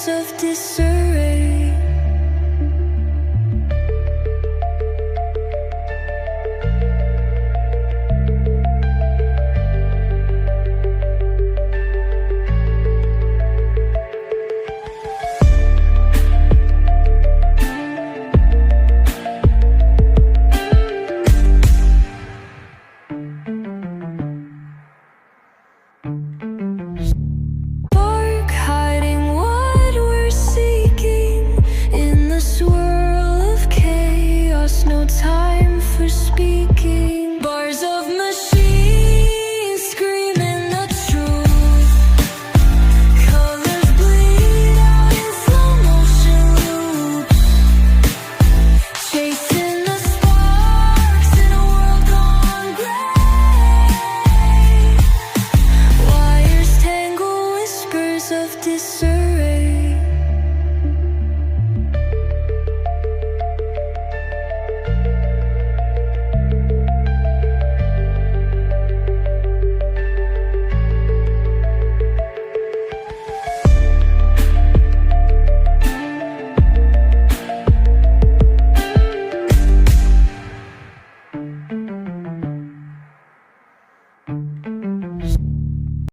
whispers of disarray. Dark hiding what we're seeking in this world of chaos. No time for speaking. Bars of machines screaming the truth. Colors bleed out in slow motion loops. Chasing the sparks in a world gone gray. Wires tangle, whispers of disarray.